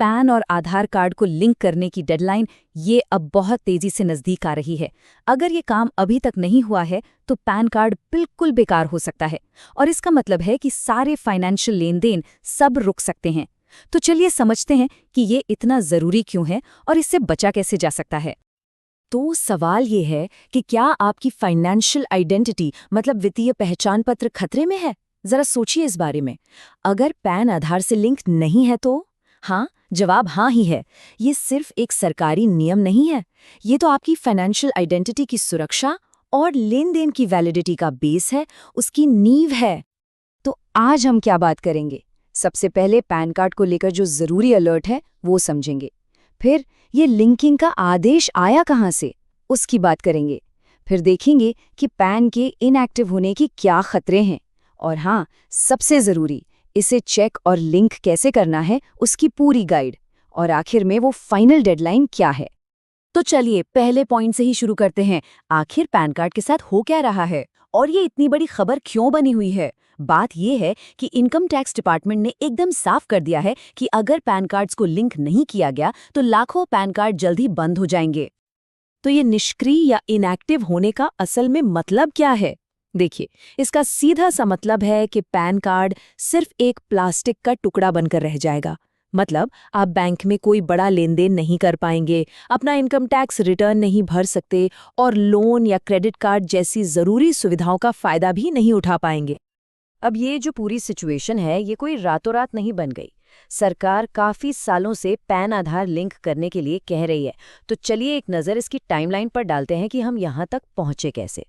Pan और आधार card को link करने की डेडलाइन ये अब बहुत तेजी से नज़दीक आ रही है। अगर ये काम अभी तक नहीं हुआ है तो पैन कार्ड बिल्कुल बेकार हो सकता है और इसका मतलब है कि सारे फाइनेंशियल लेन-देन सब रुक सकते हैं। तो चलिए समझते हैं कि ये इतना ज़रूरी क्यों है और इससे बचा कैसे जा सकता है। तो सवाल ये है कि क्या आपकी फाइनेंशियल आइडेंटिटी मतलब वित्तीय पहचान पत्र खतरे में है? जरा सोचिए इस बारे में। अगर पैन आधार से लिंक नहीं है तो हाँ, जवाब हाँ ही है। ये सिर्फ एक सरकारी नियम नहीं है, ये तो आपकी फाइनेंशियल आइडेंटिटी की सुरक्षा और लेन देन की वैलिडिटी का बेस है, उसकी नींव है। तो आज हम क्या बात करेंगे? सबसे पहले पैन कार्ड को लेकर जो ज़रूरी अलर्ट है वो समझेंगे। फिर ये लिंकिंग का आदेश आया कहाँ से, उसकी बात करेंगे। फिर देखेंगे कि पैन के इनएक्टिव होने की क्या खतरे हैं। और हाँ, सबसे ज़रूरी, इसे चेक और लिंक कैसे करना है उसकी पूरी गाइड। और आखिर में वो फाइनल डेडलाइन क्या है। तो चलिए पहले पॉइंट से ही शुरू करते हैं। आखिर पैन कार्ड के साथ हो क्या रहा है और ये इतनी बड़ी खबर क्यों बनी हुई है? बात ये है कि इनकम टैक्स डिपार्टमेंट ने एकदम साफ कर दिया है कि अगर पैन कार्ड्स को लिंक नहीं किया गया तो लाखों पैन कार्ड जल्द ही बंद हो जाएंगे। तो ये निष्क्रिय या इनएक्टिव होने का असल में मतलब क्या है? देखिए, इसका सीधा सा मतलब है कि पैन कार्ड सिर्फ एक प्लास्टिक का टुकड़ा बनकर रह जाएगा। मतलब आप बैंक में कोई बड़ा लेन देन नहीं कर पाएंगे, अपना इनकम टैक्स रिटर्न नहीं भर सकते और लोन या क्रेडिट कार्ड जैसी ज़रूरी सुविधाओं का फ़ायदा भी नहीं उठा पाएंगे। अब ये जो पूरी सिचुएशन है ये कोई रातों रात नहीं बन गई। सरकार काफ़ी सालों से पैन आधार लिंक करने के लिए कह रही है। तो चलिए एक नज़र इसकी टाइमलाइन पर डालते हैं कि हम यहाँ तक पहुँचे कैसे।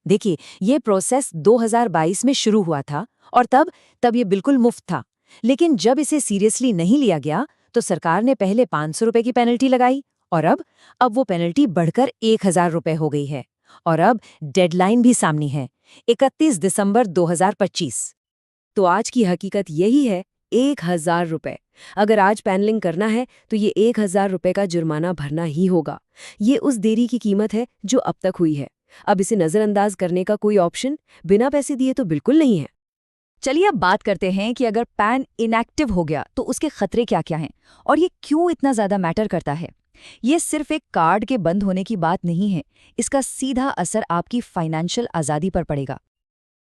देखिए, ये प्रोसेस 2022 में शुरू हुआ था और तब ये बिल्कुल मुफ्त था। लेकिन जब इसे सीरियसली नहीं लिया गया तो सरकार ने पहले 500 रुपए की पेनल्टी लगाई और अब वो पेनल्टी बढ़कर 1000 रुपए हो गई है। और अब डेडलाइन भी सामने है, 31 दिसंबर 2025। तो आज की हकीकत यही है, 1000 रुपए। अगर आज पैनलिंग करना है तो ये 1000 रुपए का जुर्माना भरना ही होगा। ये उस देरी की कीमत है जो अब तक हुई है। अब इसे नज़रअंदाज करने का कोई ऑप्शन बिना पैसे दिए तो बिल्कुल नहीं है। चलिए अब बात करते हैं कि अगर पैन इनएक्टिव हो गया तो उसके खतरे क्या क्या हैं और ये क्यों इतना ज़्यादा मैटर करता है। ये सिर्फ एक कार्ड के बंद होने की बात नहीं है, इसका सीधा असर आपकी फाइनेंशियल आज़ादी पर पड़ेगा।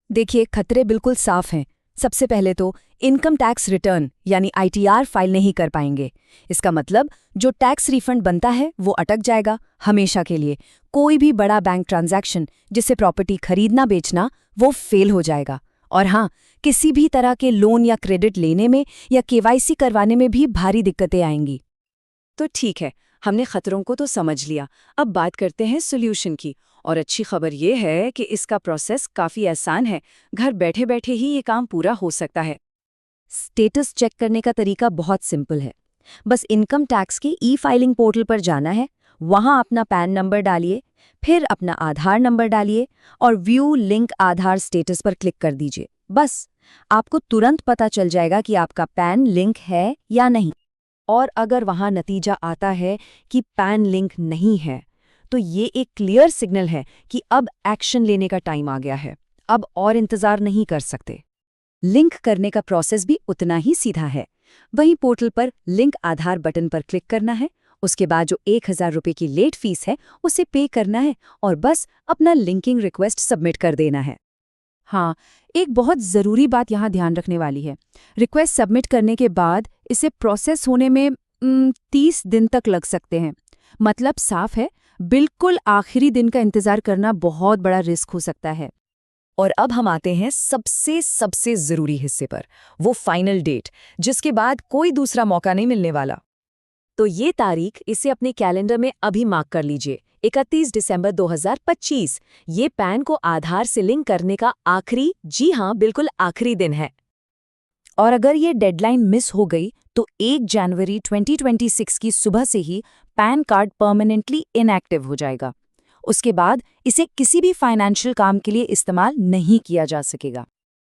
देखिए, खतरे बिल्कुल साफ हैं। सबसे पहले तो इनकम टैक्स रिटर्न यानी ITR फाइल नहीं कर पाएंगे। इसका मतलब जो टैक्स रिफंड बनता है वो अटक जाएगा हमेशा के लिए। कोई भी बड़ा बैंक ट्रांजैक्शन जिससे प्रॉपर्टी खरीदना बेचना वो फेल हो जाएगा। और हाँ, किसी भी तरह के लोन या क्रेडिट लेने में या KYC करवाने में भी भारी दिक्कतें आएंगी। तो ठीक है, हमने खतरों को तो समझ लिया। अब बात करते हैं सोल्यूशन की। और अच्छी खबर ये है कि इसका प्रोसेस काफ़ी आसान है। घर बैठे बैठे ही ये काम पूरा हो सकता है। स्टेटस चेक करने का तरीका बहुत सिंपल है। बस इनकम टैक्स के ई-फाइलिंग पोर्टल पर जाना है, वहाँ अपना पैन नंबर डालिए, फिर अपना आधार नंबर डालिए और व्यू लिंक आधार स्टेटस पर क्लिक कर दीजिए। बस आपको तुरंत पता चल जाएगा कि आपका पैन लिंक है या नहीं। और अगर वहाँ नतीजा आता है कि पैन लिंक नहीं है तो ये एक क्लियर सिग्नल है कि अब एक्शन लेने का टाइम आ गया है। अब और इंतज़ार नहीं कर सकते। लिंक करने का प्रोसेस भी उतना ही सीधा है। वहीं पोर्टल पर लिंक आधार बटन पर क्लिक करना है, उसके बाद जो 1000 रुपये की लेट फीस है उसे पे करना है और बस अपना लिंकिंग रिक्वेस्ट सबमिट कर देना है। हाँ, एक बहुत ज़रूरी बात यहाँ ध्यान रखने वाली है। रिक्वेस्ट सबमिट करने के बाद इसे प्रोसेस होने में 30 दिन तक लग सकते हैं। मतलब साफ है, बिल्कुल आखिरी दिन का इंतज़ार करना बहुत बड़ा रिस्क हो सकता है। और अब हम आते हैं सबसे ज़रूरी हिस्से पर, वो फाइनल डेट, जिसके बाद कोई दूसरा मौका नहीं मिलने वाला। तो ये तारीख इसे अपने कैलेंडर में अभी मार्क कर लीजिए, 31 दिसंबर 2025। ये पैन को आधार से लिंक करने का आखिरी, जी हाँ बिल्कुल आखिरी दिन है। और अगर ये डेडलाइन मिस हो गई तो 1 जनवरी 2026 की सुबह से ही पैन कार्ड परमानेंटली इनएक्टिव हो जाएगा। उसके बाद इसे किसी भी फाइनेंशियल काम के लिए इस्तेमाल नहीं किया जा सकेगा।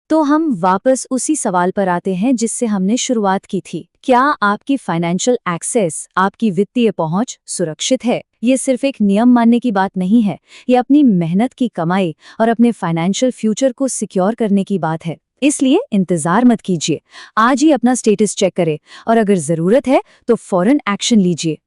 तो हम वापस उसी सवाल पर आते हैं जिससे हमने शुरुआत की थी। क्या आपकी फाइनेंशियल एक्सेस, आपकी वित्तीय पहुंच सुरक्षित है? ये सिर्फ एक नियम मानने की बात नहीं है, ये अपनी मेहनत की कमाई और अपने फाइनेंशियल फ्यूचर को सिक्योर करने की बात है। इसलिए इंतजार मत कीजिए, आज ही अपना स्टेटस चेक करें और अगर जरूरत है तो फौरन एक्शन लीजिए।